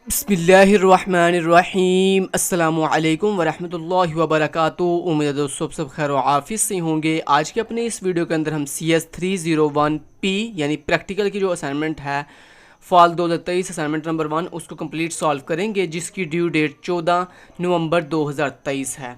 बिस्मिल्लाहिर्रहमानिर्रहीम अस्सलामुअलैकुम वरहमतुल्लाहि वबरकातुहू। उम्मीद है दोस्तों सब खैर व आफियत से होंगे। आज के अपने इस वीडियो के अंदर हम CS301P यानी प्रैक्टिकल की जो असाइनमेंट है फाल 2023 असाइनमेंट नंबर 1 उसको कंप्लीट सॉल्व करेंगे, जिसकी ड्यू डेट 14 नवंबर 2023 है।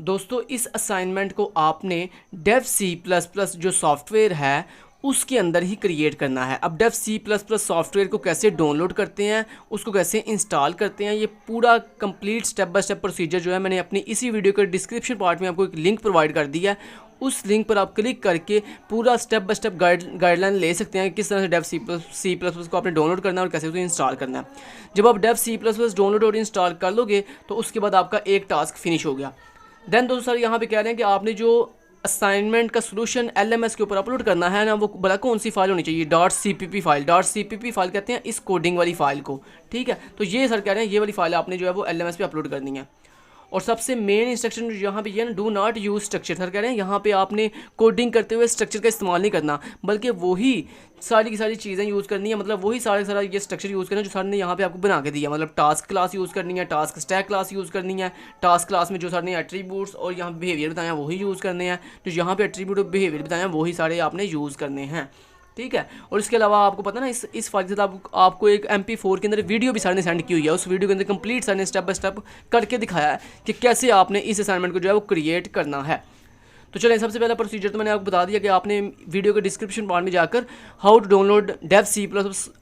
दोस्तों इस असाइनमेंट को आपने डेव C++ जो सॉफ्टवेयर है उसके अंदर ही क्रिएट करना है। अब डेव C++ सॉफ्टवेयर को कैसे डाउनलोड करते हैं, उसको कैसे इंस्टॉल करते हैं, ये पूरा complete step by step procedure जो है मैंने अपनी इसी वीडियो के डिस्क्रिप्शन पार्ट में आपको एक लिंक प्रोवाइड कर दिया है। उस लिंक पर आप क्लिक करके पूरा स्टेप बाय स्टेप गाइडलाइन ले सकते हैं किस तरह से डेव C++ को आपने डाउनलोड करना है और कैसे उसे इंस्टॉल करना है। जब आप डेव C++ डाउनलोड और इंस्टॉल कर लोगे तो उसके बाद आपका एक टास्क फिनिश हो गया। देन दोस्तों सर यहाँ पे कह रहे हैं कि आपने जो असाइनमेंट का सोल्यूशन LMS के ऊपर अपलोड करना है ना, वो बड़ा कौन सी फाइल होनी चाहिए, .cpp फाइल। .cpp फाइल कहते हैं इस कोडिंग वाली फाइल को, ठीक है। तो ये सर कह रहे हैं ये वाली फाइल आपने जो है वो LMS पे अपलोड करनी है। और सबसे मेन इंस्ट्रक्शन यहाँ पे ये ना, do not use structure. Sir कह रहे हैं यहाँ पे आपने कोडिंग करते हुए स्ट्रक्चर का इस्तेमाल नहीं करना, बल्कि वही सारी की सारी चीज़ें यूज़ करनी है। मतलब वही सारा ये स्ट्रक्चर यूज़ करना है जो सर ने यहाँ पे आपको बना के दिया। मतलब टास्क क्लास यूज़ करनी है, टास्क स्टैक क्लास यूज़ करनी है। टास्क क्लास में जो सर ने एट्रीब्यूट्स और यहाँ बिहेवियर बताया वही यूज़ करने हैं, जो यहाँ पे एट्रीब्यूट और बिहेवियर बताया वही सारे आपने यूज़ करने हैं, ठीक है। और इसके अलावा आपको पता ना इस फाइल के साथ आपको एक MP4 के अंदर वीडियो भी सर ने सेंड की हुई है। उस वीडियो के अंदर कंप्लीट सर ने स्टेप बाय स्टेप करके दिखाया है कि कैसे आपने इस असाइनमेंट को जो है वो क्रिएट करना है। तो चलें, सबसे पहला प्रोसीजर तो मैंने आपको बता दिया कि आपने वीडियो के डिस्क्रिप्शन पार्ट में जाकर how to download dev C++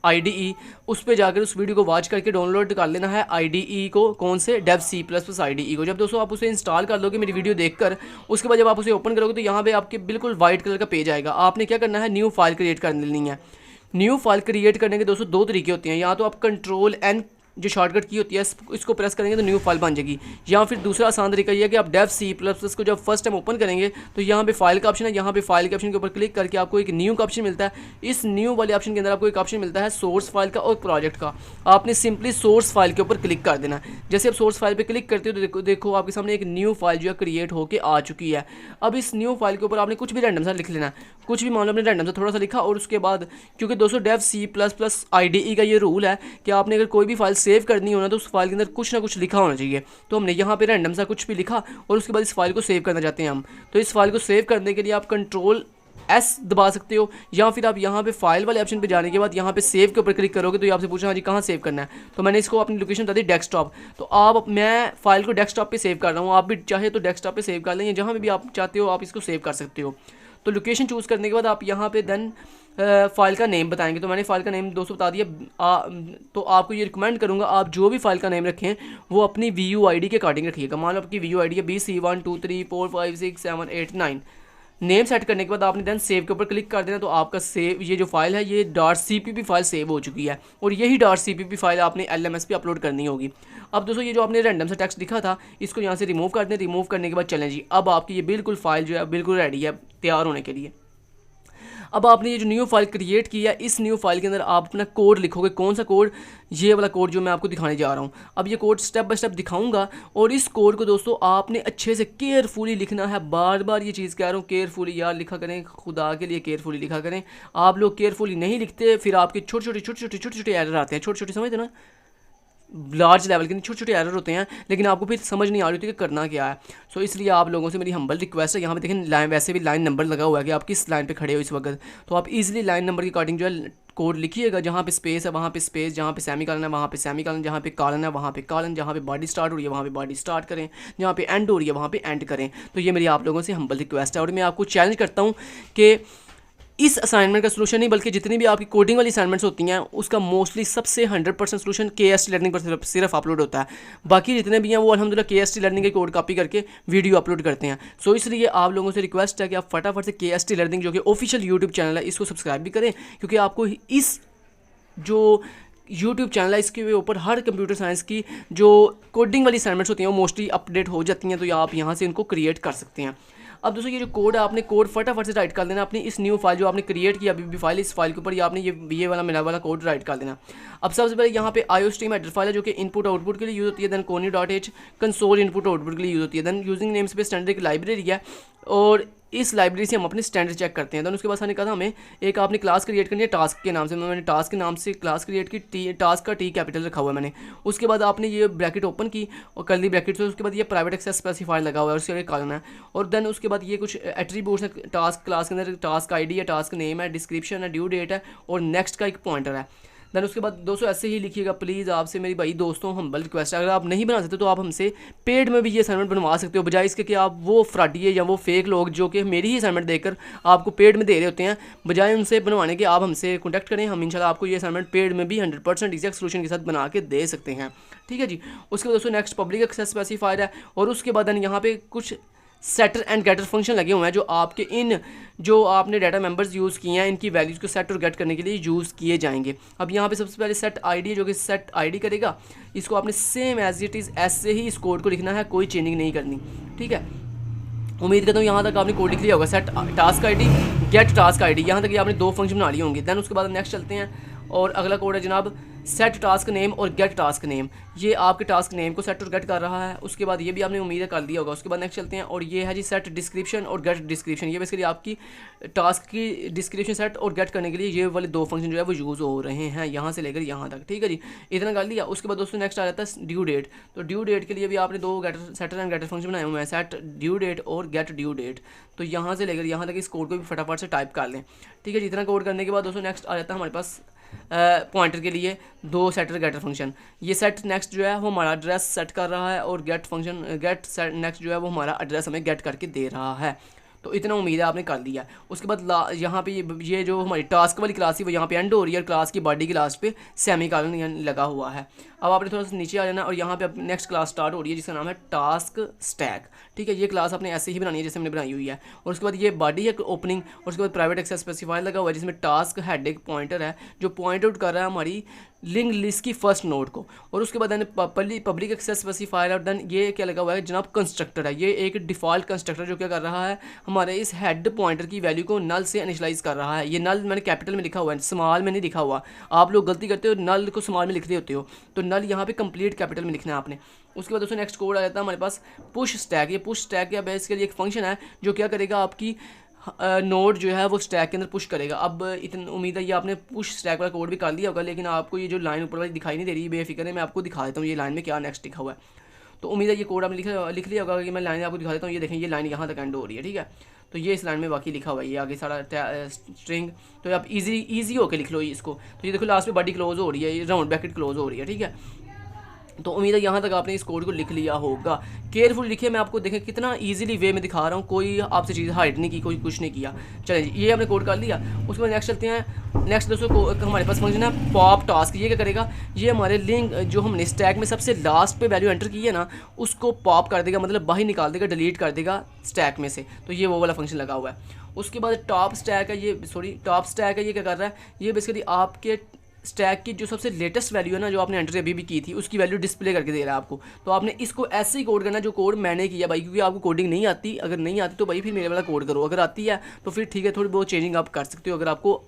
IDE उस पर जाकर उस वीडियो को वॉच करके डाउनलोड कर लेना है IDE को। कौन से? डेव C++ IDE को। जब दोस्तों आप उसे इंस्टॉल कर लोगे मेरी वीडियो देखकर, उसके बाद जब आप उसे ओपन करोगे तो यहाँ पे आपके बिल्कुल वाइट कलर का पेज आएगा। आपने क्या करना है, न्यू फाइल क्रिएट कर लेनी है। न्यू फाइल क्रिएट करने के दोस्तों दो तरीके होते हैं। या तो आप Ctrl+N जो शॉर्टकट की होती है इसको प्रेस करेंगे तो न्यू फाइल बन जाएगी, या फिर दूसरा आसान तरीका ये है कि आप डेव C++ को जब फर्स्ट टाइम ओपन करेंगे तो यहाँ पे फाइल का ऑप्शन है। यहाँ पे फाइल के ऑप्शन के ऊपर क्लिक करके आपको एक न्यू का ऑप्शन मिलता है। इस न्यू वाले ऑप्शन के अंदर आपको एक ऑप्शन मिलता है सोर्स फाइल का और प्रोजेक्ट का। आपने सिंपली सोर्स फाइल के ऊपर क्लिक कर देना है। जैसे आप सोर्स फाइल पर क्लिक करते हो तो देखो आपके सामने एक न्यू फाइल जो है क्रिएट होकर आ चुकी है। अब इस न्यू फाइल के ऊपर आपने कुछ भी रैंडम सा लिख लेना है, कुछ भी मान लो आपने रैंडम सा थोड़ा सा लिखा। और उसके बाद क्योंकि दोस्तों डेव C++ IDE का ये रूल है कि आपने अगर कोई भी फाइल सेव करनी हो ना तो फाइल के अंदर कुछ ना कुछ लिखा होना चाहिए। तो हमने यहाँ पे रैंडम सा कुछ भी लिखा और उसके बाद इस फाइल को सेव करना चाहते हैं हम। तो इस फाइल को सेव करने के लिए आप Ctrl+S दबा सकते हो, या फिर आप यहाँ पे फाइल वाले ऑप्शन पे जाने के बाद यहाँ पे सेव के ऊपर क्लिक करोगे तो ये आपसे पूछना हाँ जी कहाँ सेव करना है। तो मैंने इसको अपनी लोकेशन बता दी डेस्कटॉप। तो मैं फाइल को डेस्कटॉप पे सेव कर रहा हूँ, आप भी चाहे तो डेस्कटॉप पे सेव कर लें, जहाँ पे भी आप चाहते हो आप इसको सेव कर सकते हो। तो लोकेशन चूज़ करने के बाद आप यहाँ पे देन फ़ाइल का नेम बताएंगे। तो मैंने फ़ाइल का नेम दोस्तों बता दिया। तो आपको ये रिकमेंड करूँगा आप जो भी फाइल का नेम रखें वो अपनी VUID के अकॉर्डिंग रखिएगा। मान लो आपकी VUID है BC123456789। नेम सेट करने के बाद आपने देन सेव के ऊपर क्लिक कर देना। तो आपका सेव ये जो फाइल है ये .cpp फाइल सेव हो चुकी है और यही .cpp फाइल आपने LMS पे अपलोड करनी होगी। अब दोस्तों ये जो आपने रैंडम सा टेक्स्ट लिखा था इसको यहाँ से रिमूव कर दें। रिमूव करने के बाद चलें जी, अब आपकी ये बिल्कुल फाइल जो है बिल्कुल रेडी है तैयार होने के लिए। अब आपने ये जो न्यू फाइल क्रिएट किया है इस न्यू फाइल के अंदर आप अपना कोड लिखोगे। कौन सा कोड? ये वाला कोड जो मैं आपको दिखाने जा रहा हूँ। अब ये कोड स्टेप बाय स्टेप दिखाऊंगा और इस कोड को दोस्तों आपने अच्छे से केयरफुली लिखना है। बार बार ये चीज़ कह रहा हूँ, केयरफुली यार लिखा करें, खुदा के लिए केयरफुली लिखा करें। आप लोग केयरफुली नहीं लिखते फिर आपके छोटे छोटे एरर आते हैं। छोटे छोटे समझते ना, लार्ज लेवल के छोटे छोटे एरर होते हैं, लेकिन आपको फिर समझ नहीं आ रही होती कि करना क्या है। सो इसलिए आप लोगों से मेरी हम्बल रिक्वेस्ट है, यहाँ पे देखें लाइन वैसे भी लाइन नंबर लगा हुआ है कि आप किस लाइन पे खड़े हो इस वक्त। तो आप इजीली लाइन नंबर के अकॉर्डिंग जो है कोड लिखिएगा। जहाँ पे स्पेस है वहाँ पे स्पेस, जहाँ पे सेमी कॉलन है वहाँ पे सेमी कॉलन, जहाँ पे कॉलन है वहाँ पे कॉलन, जहाँ पे बॉडी स्टार्ट हो रही है वहाँ पे बॉडी स्टार्ट करें, जहाँ पे एंड हो रही है वहाँ पे एंड करें। तो ये मेरी आप लोगों से हम्बल रिक्वेस्ट है और मैं आपको चैलेंज करता हूँ कि इस असाइनमेंट का सोल्यूशन नहीं बल्कि जितनी भी आपकी कोडिंग वाली असाइनमेंट्स होती हैं उसका मोस्टली सबसे 100% सोल्यूशन KST लर्निंग पर सिर्फ अपलोड होता है। बाकी जितने भी हैं वो अल्हम्दुलिल्लाह KST लर्निंग के कोड कॉपी करके वीडियो अपलोड करते हैं। सो इसलिए आप लोगों से रिक्वेस्ट है कि आप फटाफट से KST लर्निंग जो कि ऑफिशियल यूट्यूब चैनल है इसको सब्सक्राइब भी करें, क्योंकि आपको इस जो यूट्यूब चैनल है इसके ऊपर हर कंप्यूटर साइंस की जो कोडिंग वाली असाइनमेंट्स होती हैं वो मोस्टली अपडेट हो जाती हैं। तो आप यहाँ से इनको क्रिएट कर सकते हैं। अब दोस्तों ये जो कोड है आपने कोड फटाफट से राइट कर देना अपनी इस न्यू फाइल जो आपने क्रिएट किया अभी भी फाइल, इस फाइल के ऊपर आपने ये वाला मेरा वाला कोड राइट कर देना। अब सबसे पहले यहाँ पे IOStream हेडर फाइल है जो कि इनपुट आउटपुट के लिए यूज़ होती है। Then conio.h console input output के लिए यूज़ होती है। Then using name space standard एक लाइब्रेरी है और इस लाइब्रेरी से हम अपने स्टैंडर्ड चेक करते हैं। तो उसके बाद हमने कहा हमें एक आपने क्लास क्रिएट करनी है टास्क के नाम से। मैंने टास्क के नाम से क्लास क्रिएट की, टास्क का टी कैपिटल रखा हुआ है मैंने। उसके बाद आपने ये ब्रैकेट ओपन की और कर्ली ब्रैकेट से, उसके बाद ये प्राइवेट एक्सेस स्पेसिफायर लगा हुआ है, उसके कॉलन है। और देन उसके बाद ये कुछ एट्रीब्यूट्स है टास्क क्लास के अंदर, टास्क आईडी है, टास्क नेम है, डिस्क्रिप्शन है, ड्यू डेट है और नेक्स्ट का एक पॉइंटर है। देन उसके बाद दोस्तों ऐसे ही लिखिएगा प्लीज़, आपसे मेरी भाई दोस्तों हम्बल रिक्वेस्ट है, अगर आप नहीं बना सकते तो आप हमसे पेड में भी ये असाइनमेंट बनवा सकते हो, बजाय इसके कि आप वो फ्रॉडिये या वो फेक लोग जो कि मेरी ही असाइनमेंट देकर आपको पेड में दे रहे होते हैं, बजाय उनसे बनवाने के आप हमसे कॉन्टैक्ट करें। हम इंशाल्लाह आपको ये असाइनमेंट पेड में भी 100% एग्जैक्ट सोल्यूशन के साथ बना के दे सकते हैं। ठीक है जी। उसके बाद दोस्तों नेक्स्ट पब्लिक एक्सेस स्पेसिफायर है और उसके बाद यहाँ पे कुछ सेटर एंड गेटर फंक्शन लगे हुए हैं जो आपके इन जो आपने डाटा मेंबर्स यूज़ किए हैं इनकी वैल्यूज़ को सेट और गेट करने के लिए यूज़ किए जाएंगे। अब यहाँ पे सबसे पहले सेट आईडी जो कि सेट आईडी करेगा, इसको आपने सेम एज इट इज़ ऐसे ही इस कोड को लिखना है, कोई चेंजिंग नहीं करनी। ठीक है, उम्मीद करता हूँ यहाँ तक आपने कोड लिख लिया होगा। Set task ID, get task ID, यहाँ तक ये आपने दो फंक्शन बना लिए होंगे। देन उसके बाद नेक्स्ट चलते हैं और अगला कोड है जनाब सेट टास्क नेम और गेट टास्क नेम। ये आपके टास्क नेम को सेट और गेट कर रहा है। उसके बाद ये भी आपने उम्मीद कर दिया होगा। उसके बाद नेक्स्ट चलते हैं और ये है जी सेट डिस्क्रिप्शन और गेट डिस्क्रिप्शन। ये बेसिकली आपकी टास्क की डिस्क्रिप्शन सेट और गेट करने के लिए ये वाले दो फंक्शन जो है वो यूज़ हो रहे हैं यहाँ से लेकर यहाँ तक। ठीक है जी, इतना कर लिया। उसके बाद दोस्तों नेक्स्ट आ जाता है ड्यू डेट। तो ड्यू डेट के लिए भी आपने दो getter setter and getter function बनाए हुए हैं, सेट ड्यू डेट और गेट ड्यू डेट। तो यहाँ से लेकर यहाँ तक इस कोड को भी फटाफट से टाइप कर लें। ठीक है, जितना कोड करने के बाद दोस्तों नेक्स्ट आ जाता है हमारे पास पॉइंटर के लिए दो सेटर गेटर फंक्शन। ये सेट नेक्स्ट जो है वो हमारा एड्रेस सेट कर रहा है और get function get set next जो है वो हमारा एड्रेस हमें गेट करके दे रहा है। तो इतना उम्मीद है आपने कर लिया। उसके बाद यहाँ पे ये जो हमारी टास्क वाली क्लास थी वो यहाँ पे एंड हो रही है और क्लास की बॉडी की लास्ट पे सेमी कॉलन लगा हुआ है। अब आपने थोड़ा सा नीचे आ जाना और यहाँ पे नेक्स्ट क्लास स्टार्ट हो रही है जिसका नाम है टास्क स्टैक। ठीक है, ये क्लास आपने ऐसे ही बनानी है जैसे हमने बनाई हुई है। और उसके बाद ये बॉडी है ओपनिंग और उसके बाद प्राइवेट एक्सेस स्पेसिफायर लगा हुआ है जिसमें टास्क हेड एक पॉइंटर है जो पॉइंट आउट कर रहा है हमारी लिंक लिस्ट की फर्स्ट नोड को। और उसके बाद पब्लिक एक्सेस स्पेसिफायर और देन ये क्या लगा हुआ है जनाब कंस्ट्रक्टर है। ये एक डिफ़ॉल्ट कंस्ट्रक्टर जो क्या कर रहा है हमारे इस हेड पॉइंटर की वैल्यू को नल से इनिशियलाइज कर रहा है। ये नल मैंने कैपिटल में लिखा हुआ है, स्मॉल में नहीं लिखा हुआ। आप लोग गलती करते हो नल को स्मॉल में लिख रहे होते हो, तो नल यहाँ पे कंप्लीट कैपिटल में लिखना है आपने। उसके बाद दोस्तों नेक्स्ट कोड आ जाता है हमारे पास पुश स्टैक। ये पुश स्टैक या बेसिकली एक फंक्शन है जो क्या करेगा आपकी नोड जो है वो स्टैक के अंदर पुश करेगा। अब इतनी उम्मीद है ये आपने पुश स्टैक वाला कोड भी कर लिया होगा, लेकिन आपको ये जो लाइन ऊपर वाली दिखाई नहीं दे रही, बेफिक्र है, मैं आपको दिखा देता हूँ ये लाइन में क्या नेक्स्ट लिखा हुआ है। तो उम्मीद है ये कोड आपने लिख लिया होगा कि मैं लाइन आपको दिखा देता हूँ। ये देखें ये लाइन यहाँ तक एंड हो रही है। ठीक है, तो ये इस लाइन में बाकी लिखा हुआ है, ये आगे सारा स्ट्रिंग। तो आप इजी होकर लिख लो इसको। तो ये देखो लास्ट में बॉडी क्लोज हो रही है, ये राउंड ब्रैकेट क्लोज हो रही है। ठीक है, तो उम्मीद है यहाँ तक आपने इस कोड को लिख लिया होगा। केयरफुल लिखिए, मैं आपको देखें कितना इजीली वे में दिखा रहा हूँ, कोई आपसे चीज़ हाइड नहीं की, कोई कुछ नहीं किया। चलें जी, ये आपने कोड कर लिया। उसके बाद नेक्स्ट चलते हैं। नेक्स्ट दोस्तों को हमारे पास फंक्शन है पॉप टास्क। ये क्या करेगा, ये हमारे लिंक जो हमने स्टैक में सबसे लास्ट पे वैल्यू एंटर की है ना उसको पॉप कर देगा, मतलब बाहर निकाल देगा, डिलीट कर देगा स्टैक में से। तो ये वो वाला फंक्शन लगा हुआ है। उसके बाद टॉप स्टैक है, ये टॉप स्टैक है, ये क्या कर रहा है, ये बेसिकली आपके स्टैक की जो सबसे लेटेस्ट वैल्यू है ना जो आपने एंट्री अभी भी की थी उसकी वैल्यू डिस्प्ले करके दे रहा है आपको। तो आपने इसको ऐसे ही कोड करना जो कोड मैंने किया भाई, क्योंकि आपको कोडिंग नहीं आती। अगर नहीं आती तो भाई फिर मेरे वाला कोड करो, अगर आती है तो फिर ठीक है थोड़ी बहुत चेंजिंग आप कर सकते हो अगर आपको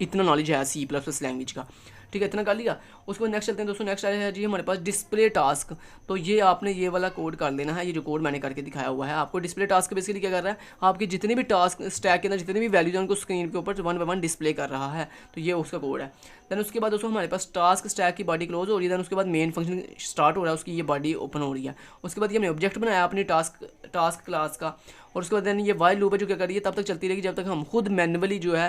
इतना नॉलेज है C++ लैंग्वेज का। ठीक है, इतना कर लिया। उसके बाद नेक्स्ट चलते हैं दोस्तों। नेक्स्ट आया है जी हमारे पास डिस्प्ले टास्क। तो ये आपने ये वाला कोड कर लेना है, ये जो कोड मैंने करके दिखाया हुआ है आपको। डिस्प्ले टास्क बेसिकली क्या कर रहा है, आपकी जितने भी टास्क स्टैक के अंदर जितने भी वैल्यूज हैं उनको स्क्रीन के ऊपर 1 by 1 डिस्प्ले कर रहा है। तो ये उसका कोड है। देन उसके बाद दोस्तों हमारे पास टास्क स्टैक की बॉडी क्लोज हो रही है। देन उसके बाद मेन फंक्शन स्टार्ट हो रहा है, उसकी ये बॉडी ओपन हो रही है। उसके बाद ये हमने ऑब्जेक्ट बनाया अपनी टास्क क्लास का। और उसके बाद देन ये वाइल लूप है जो क्या कर रही है तब तक चलती रहेगी जब तक हम खुद मैनुअली जो है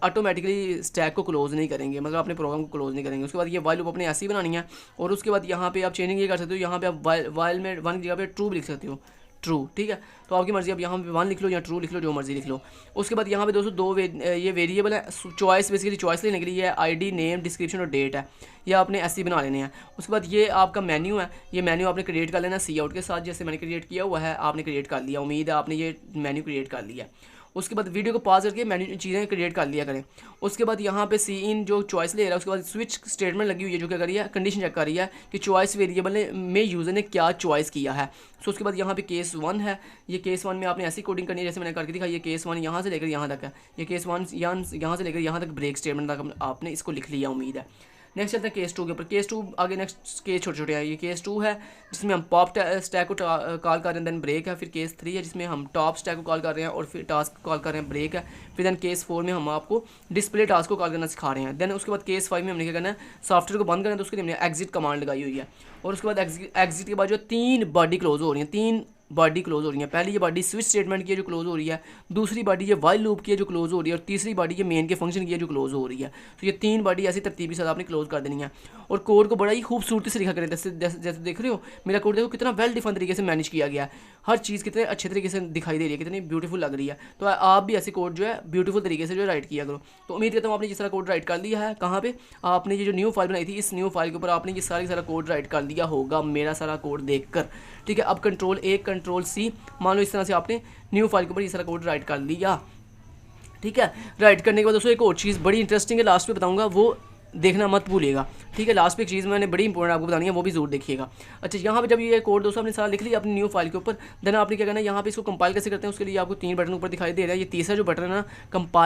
ऑटोमेटिकली स्टैक को क्लोज नहीं करेंगे, मतलब अपने प्रोग्राम को क्लोज नहीं करेंगे। उसके बाद ये वाइल लूप अपने ऐसे ही बनानी है। और उसके बाद यहाँ पे आप चेंजिंग ये कर सकते हो, यहाँ पे आप वाइल में 1 की जगह पे ट्रू भी लिख सकते हो, ट्रू। ठीक है, तो आपकी मर्जी, आप यहाँ पे 1 लिख लो या ट्रू लिख लो, जो मर्जी लिख लो। उसके बाद यहाँ पे दोस्तों ये वेरिएबल है चॉइस, बेसिकली चॉइस लेने के लिए आईडी, नेम, डिस्क्रिप्शन और डेट है, ये आपने ऐसे ही बना लेने हैं। उसके बाद ये आपका मेन्यू है, ये मेन्यू आपने क्रिएट कर लेना सी आउट के साथ, जैसे मैंने क्रिएट किया हुआ है आपने क्रिएट कर लिया। उम्मीद है आपने ये मेन्यू क्रिएट कर लिया। उसके बाद वीडियो को पॉज करके मेन्यू चीज़ें क्रिएट कर लिया करें। उसके बाद यहाँ पे सी इन जो चॉइस ले रहा है, उसके बाद स्विच स्टेटमेंट लगी हुई है जो क्या कर रही है, कंडीशन चेक कर रही है कि चॉइस वेरिएबल में यूज़र ने क्या चॉइस किया है। सो उसके बाद यहाँ पे केस 1 है, ये केस 1 में आपने ऐसी कोडिंग करनी है जैसे मैंने करके दिखाई। ये केस 1 यहाँ से लेकर यहाँ तक है, ये केस 1 यहाँ से लेकर यहाँ तक ब्रेक स्टेटमेंट तक आपने इसको लिख लिया, उम्मीद है। नेक्स्ट चलते हैं केस 2 के ऊपर। केस 2 आगे नेक्स्ट केस छोटे छोटे हैं। ये केस 2 है जिसमें हम पॉप स्टैक को कॉल कर रहे हैं, देन ब्रेक है। फिर केस 3 है जिसमें हम टॉप स्टैक को कॉल कर रहे हैं और फिर टास्क को कॉल कर रहे हैं, ब्रेक है। फिर देन केस 4 में हम आपको डिस्प्ले टास्क को कॉल करना सिखा रहे हैं। देन उसके बाद केस 5 में हमने क्या करना है, सॉफ्टवेयर को बंद करना है, तो उसके लिए हमने एग्जिट कमांड लगाई हुई है। और उसके बाद एग्जिट के बाद जो 3 बॉडी क्लोज हो रही हैं, 3 बॉडी क्लोज हो रही है। पहली ये बॉडी स्विच स्टेटमेंट की है जो क्लोज हो रही है, दूसरी बॉडी ये वाइल लूप की है जो क्लोज हो रही है, और तीसरी बॉडी ये मेन के फंक्शन की है जो क्लोज हो रही है। तो ये 3 बॉडी ऐसी तरतीब के साथ आपने क्लोज कर देनी है। और कोड को बड़ा ही खूबसूरती से लिखा करें, जैसे जैसे देख रहे हो मेरा कोड देखो कितना वेल डिफाइन तरीके से मैनेज किया गया है, हर चीज़ कितने अच्छे तरीके से दिखाई दे रही है, कितनी ब्यूटीफुल लग रही है। तो आप भी ऐसे कोड जो है ब्यूटीफुल तरीके से जो है राइट किया करो। तो उम्मीद करता हूँ आपने जिस तरह कोड राइट कर लिया है, कहाँ पे आपने ये जो न्यू फाइल बनाई थी, इस न्यू फाइल के ऊपर आपने ये सारा कोड राइट कर लिया होगा मेरा सारा कोड देखकर। ठीक है, अब कंट्रोल A कंट्रोल C, मान लो इस तरह से आपने न्यू फाइल के ऊपर ये सारा कोड राइट कर लिया। ठीक है, राइट करने के बाद दोस्तों एक और चीज़ बड़ी इंटरेस्टिंग है, लास्ट पे बताऊंगा, वो देखना मत भूलिएगा। ठीक है, लास्ट पे एक चीज़ मैंने बड़ी इंपॉर्टेंट आपको बतानी है, वो भी जरूर देखिएगा। अच्छा, यहाँ पे जब ये कोड दोस्तों आपने सारा लिख लिया अपनी न्यू फाइल के ऊपर, देन आपने क्या करना है, यहाँ पे इसको कंपाइल कैसे करते हैं उसके लिए आपको 3 बटन ऊपर दिखाई दे रहा है। ये तीसरा जो बटन है ना, कंपाइल,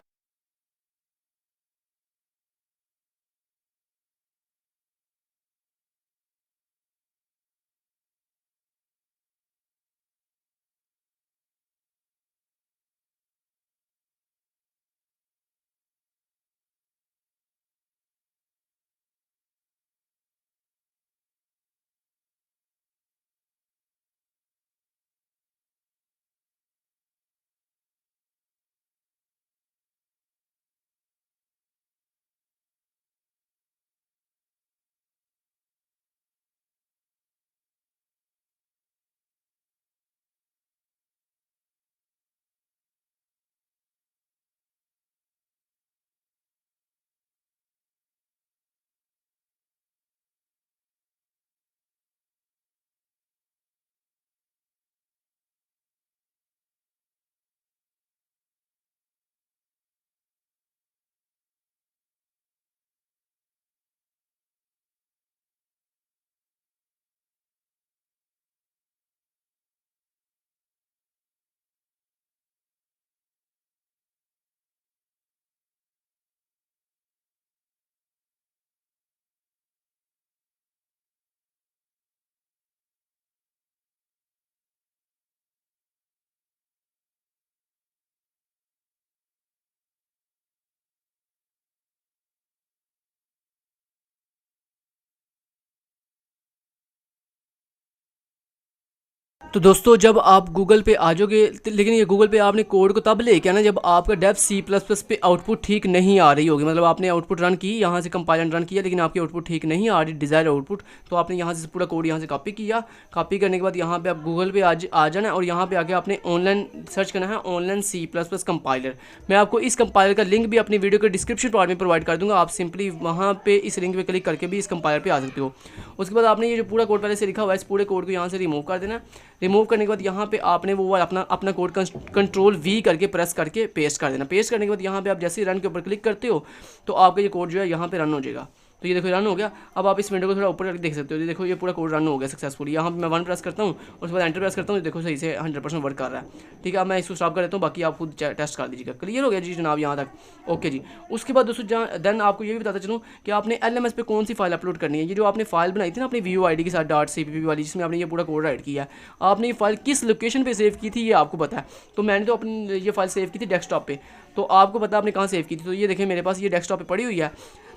तो दोस्तों जब आप गूगल पे आ जाओगे, लेकिन ये गूगल पे आपने कोड को तब लेके आना जब आपका डेव C++ पे आउटपुट ठीक नहीं आ रही होगी। मतलब आपने आउटपुट रन की, यहाँ से कंपाइलर रन किया, लेकिन आपकी आउटपुट ठीक नहीं आ रही, डिज़ायर आउटपुट, तो आपने यहाँ से पूरा कोड यहाँ से कॉपी किया। कॉपी करने के बाद यहाँ पे आप गूगल पे आ जाना है और यहाँ पे आके आपने ऑनलाइन सर्च करना है, ऑनलाइन C++ कंपाइलर। मैं आपको इस कंपाइलर का लिंक भी अपनी वीडियो के डिस्क्रिप्शन पार्ट में प्रोवाइड कर दूँगा, आप सिंपली वहाँ पर इस लिंक पर क्लिक करके भी इस कंपाइलर पर आ सकते हो। उसके बाद आपने ये जो पूरा कोड पहले से लिखा हुआ है, इस पूरे कोड को यहाँ से रिमूव कर देना। रिमूव करने के बाद यहाँ पे आपने वो अपना कोड कंट्रोल V करके प्रेस करके पेस्ट कर देना। पेस्ट करने के बाद यहाँ पे आप जैसे ही रन के ऊपर क्लिक करते हो तो आपका ये कोड जो है यहाँ पे रन हो जाएगा। तो ये देखो रन हो गया। अब आप इस विंडो को थोड़ा ऊपर करके देख सकते हो, ये देखो ये पूरा कोड रन हो गया सक्सेसफुली। यहाँ पे मैं 1 प्रेस करता हूँ और उसके बाद एंटर प्रेस करता हूँ, देखो सही से 100% वर्क कर रहा है। ठीक है, अब मैं इसको स्टॉप कर देता हूँ, बाकी आप खुद टेस्ट कर दीजिएगा। क्लियर हो गया जी जनाब यहाँ तक? ओके जी। उसके बाद दोस्तों देन आपको ये भी बताता चलूँ कि आपने LMS पे कौन सी फाइल अपलोड करनी है। ये जो आपने फाइल बनाई थी ना अपनी VUID के साथ .cpp वाली, जिसमें आपने ये पूरा कोड राइट किया है, आपने ये फाइल किस लोकेशन पे सेव की थी ये आपको पता है। तो मैंने तो अपनी ये फाइल सेव की थी डेस्कटॉप पे, तो आपको पता है आपने कहाँ सेव की थी। तो ये देखें मेरे पास ये डेस्कटॉप पे पड़ी हुई है।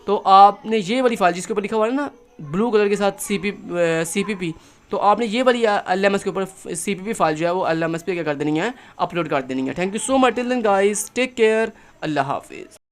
तो आपने ये वाली फाइल जिसके ऊपर लिखा हुआ है ना ब्लू कलर के साथ CPP, तो आपने ये वाली LMS के ऊपर CPP फाइल जो है वो LMS पे क्या कर देनी है, अपलोड कर देनी है। Thank you so much, till then guys, take care, अल्लाह हाफिज़।